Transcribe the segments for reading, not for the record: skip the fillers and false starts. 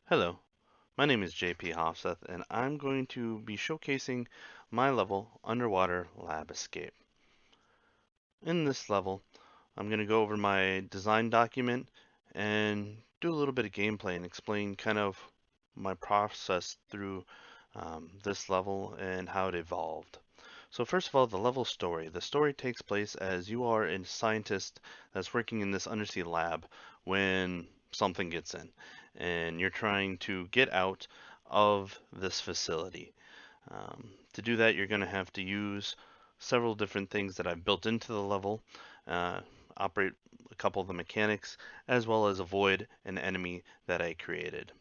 Hello, my name is JP Hofseth, and I'm going to be showcasing my level, Underwater Lab Escape. In this level, I'm going to go over my design document and do a little bit of gameplay and explain kind of my process through this level and how it evolved. So first of all, the level story. The story takes place as you are a scientist that's working in this undersea lab when something gets in, and you're trying to get out of this facility. To do that, you're going to have to use several different things that I've built into the level, uh, operate a couple of the mechanics, as well as avoid an enemy that I created.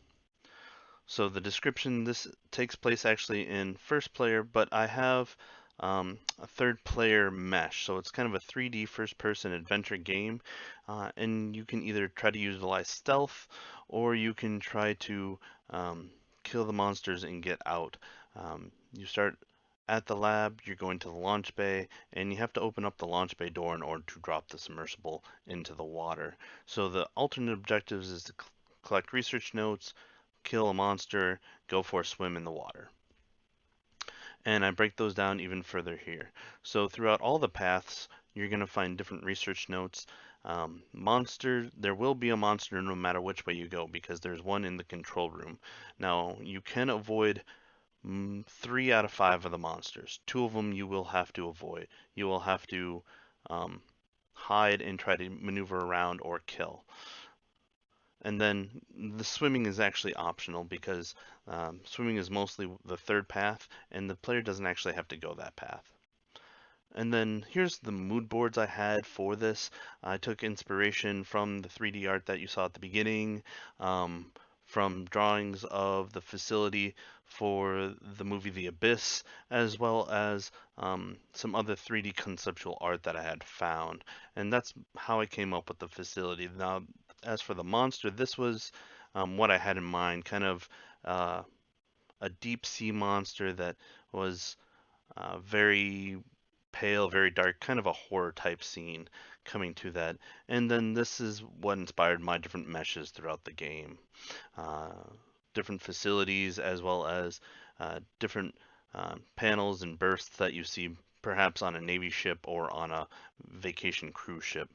So the description, this takes place actually in first player, but I have a third player mesh. So it's kind of a 3D first person adventure game. And you can either try to utilize stealth or you can try to kill the monsters and get out. You start at the lab, you're going to the launch bay, and you have to open up the launch bay door in order to drop the submersible into the water. So the alternate objectives is to collect research notes, kill a monster, go for a swim in the water. And I break those down even further here. So throughout all the paths, you're going to find different research notes. There will be a monster no matter which way you go because there's one in the control room. Now, you can avoid 3 out of 5 of the monsters. 2 of them you will have to avoid. You will have to um, hide and try to maneuver around or kill. And then the swimming is actually optional because swimming is mostly the third path, and the player doesn't actually have to go that path. And then here's the mood boards I had for this. I took inspiration from the 3D art that you saw at the beginning, um, from drawings of the facility for the movie The Abyss, as well as some other 3D conceptual art that I had found. And that's how I came up with the facility. Now, as for the monster, this was what I had in mind, kind of uh, a deep sea monster that was very pale, very dark, kind of a horror type scene coming to that. And then this is what inspired my different meshes throughout the game. Uh, Different facilities as well as different panels and bursts that you see perhaps on a Navy ship or on a vacation cruise ship.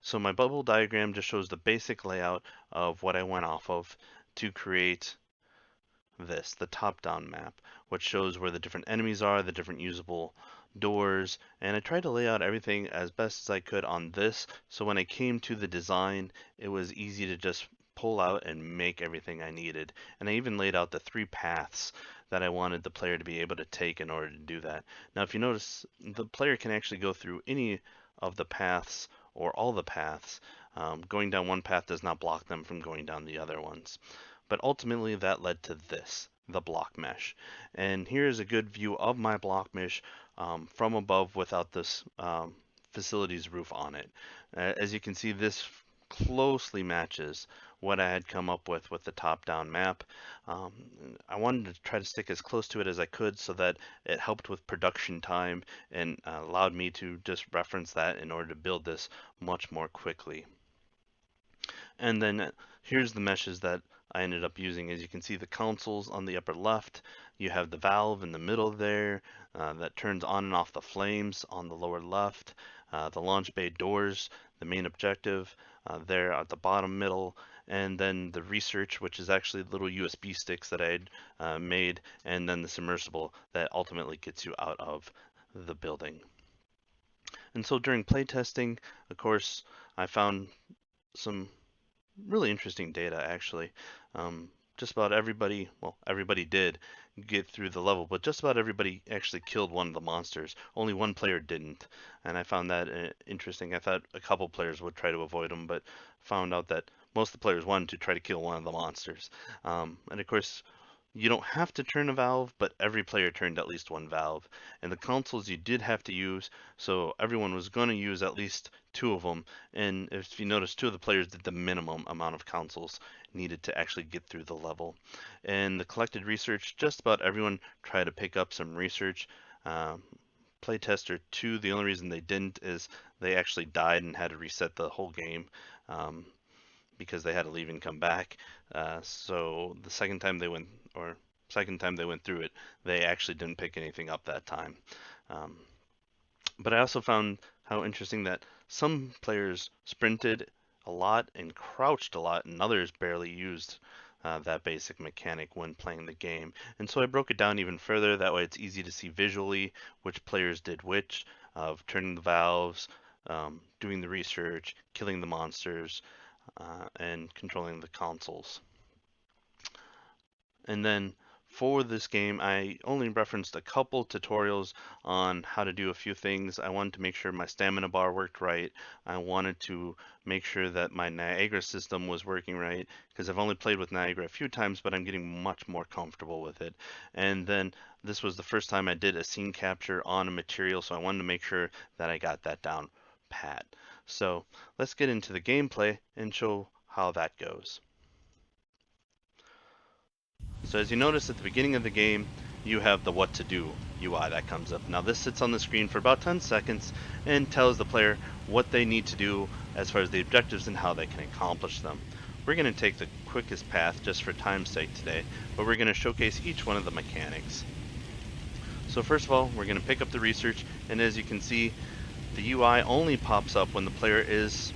So my bubble diagram just shows the basic layout of what I went off of to create the top-down map, which shows where the different enemies are, the different usable doors, and I tried to lay out everything as best as I could on this, so when I came to the design, it was easy to just pull out and make everything I needed. And I even laid out the 3 paths that I wanted the player to be able to take in order to do that. Now, if you notice, the player can actually go through any of the paths or all the paths. Going down one path does not block them from going down the other ones. But ultimately that led to this, the block mesh. And here is a good view of my block mesh from above without this facility's roof on it. As you can see, this closely matches what I had come up with the top-down map. Um, I wanted to try to stick as close to it as I could so that it helped with production time and allowed me to just reference that in order to build this much more quickly. And then here's the meshes that I ended up using. As you can see, the consoles on the upper left, you have the valve in the middle there that turns on and off the flames on the lower left, the launch bay doors, the main objective there at the bottom middle, and then the research, which is actually little USB sticks that I had made, and then the submersible that ultimately gets you out of the building. And so during playtesting, of course, I found some really interesting data actually. Just about everybody, well, everybody did get through the level, but just about everybody actually killed one of the monsters. Only one player didn't, and I found that interesting. I thought a couple players would try to avoid them, but found out that most of the players wanted to try to kill one of the monsters. And of course, you don't have to turn a valve, but every player turned at least one valve. And the consoles you did have to use, so everyone was going to use at least 2 of them. And if you notice, 2 of the players did the minimum amount of consoles needed to actually get through the level. And the collected research, just about everyone tried to pick up some research. Playtester 2, the only reason they didn't is they actually died and had to reset the whole game. Um, because they had to leave and come back. So the second time they went through it, they actually didn't pick anything up that time. Um, but I also found how interesting that some players sprinted a lot and crouched a lot, and others barely used that basic mechanic when playing the game. And so I broke it down even further. That way it's easy to see visually which players did which, of turning the valves, doing the research, killing the monsters, and controlling the consoles. And then for this game, I only referenced a couple tutorials on how to do a few things. I wanted to make sure my stamina bar worked right. I wanted to make sure that my Niagara system was working right, because I've only played with Niagara a few times, but I'm getting much more comfortable with it. And then this was the first time I did a scene capture on a material, so I wanted to make sure that I got that down pat. So let's get into the gameplay and show how that goes. So as you notice at the beginning of the game, you have the what to do UI that comes up. Now this sits on the screen for about 10 seconds and tells the player what they need to do as far as the objectives and how they can accomplish them. We're going to take the quickest path just for time's sake today, but we're going to showcase each one of the mechanics. So first of all, we're going to pick up the research, and as you can see, the UI only pops up when the player is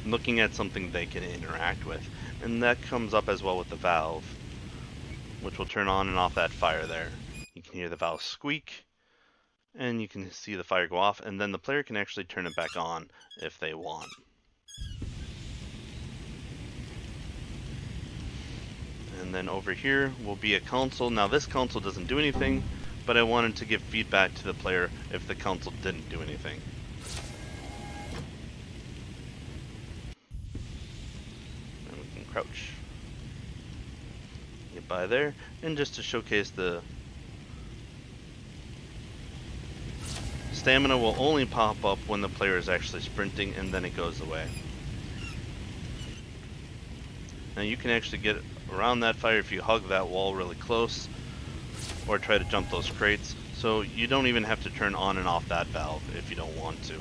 looking at something they can interact with, and that comes up as well with the valve, which will turn on and off that fire there. You can hear the valve squeak, and you can see the fire go off, and then the player can actually turn it back on if they want. And then over here will be a console. Now this console doesn't do anything, but I wanted to give feedback to the player if the console didn't do anything. And we can crouch. Get by there, and just to showcase the stamina will only pop up when the player is actually sprinting, and then it goes away. Now you can actually get around that fire if you hug that wall really close or try to jump those crates, so you don't even have to turn on and off that valve if you don't want to.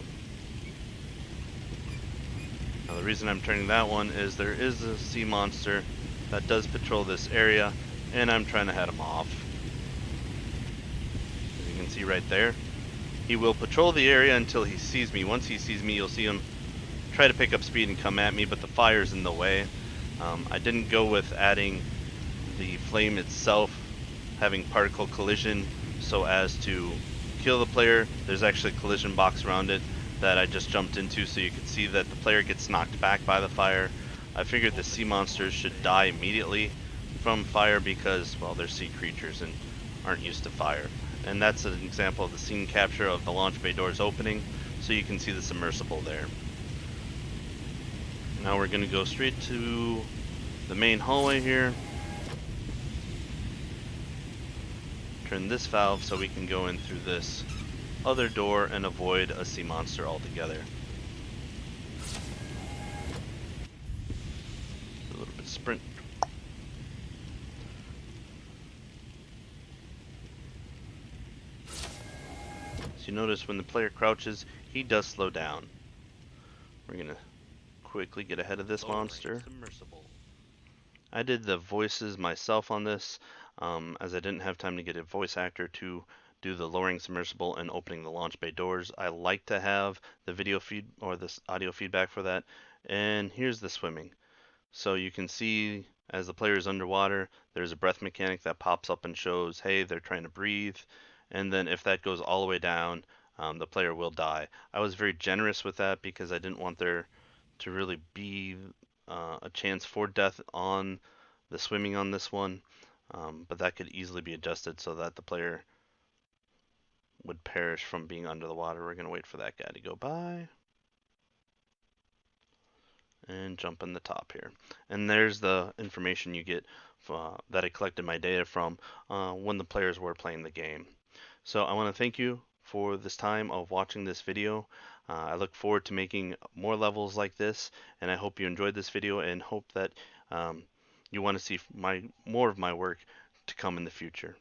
Now the reason I'm turning that one is there is a sea monster that does patrol this area, and I'm trying to head him off. As you can see right there, he will patrol the area until he sees me. Once he sees me, you'll see him try to pick up speed and come at me, but the fire's in the way. I didn't go with adding the flame itself, having particle collision so as to kill the player. There's actually a collision box around it that I just jumped into, so you can see that the player gets knocked back by the fire. I figured the sea monsters should die immediately from fire because, well, they're sea creatures and aren't used to fire. And that's an example of the scene capture of the launch bay doors opening, so you can see the submersible there. Now we're going to go straight to the main hallway here. Turn this valve so we can go in through this other door and avoid a sea monster altogether. A little bit of sprint. So you notice when the player crouches, he does slow down. We're going to quickly get ahead of this monster. I did the voices myself on this, as I didn't have time to get a voice actor to do the lowering submersible and opening the launch bay doors. I like to have the video feed or this audio feedback for that. And here's the swimming. So you can see as the player is underwater, there's a breath mechanic that pops up and shows, hey, they're trying to breathe. And then if that goes all the way down, the player will die. I was very generous with that because I didn't want there to really be a chance for death on the swimming on this one, but that could easily be adjusted so that the player would perish from being under the water. We're going to wait for that guy to go by and jump in the top here. And there's the information you get that I collected my data from when the players were playing the game. So I want to thank you for this time of watching this video. I look forward to making more levels like this, and I hope you enjoyed this video and hope that you want to see more of my work to come in the future.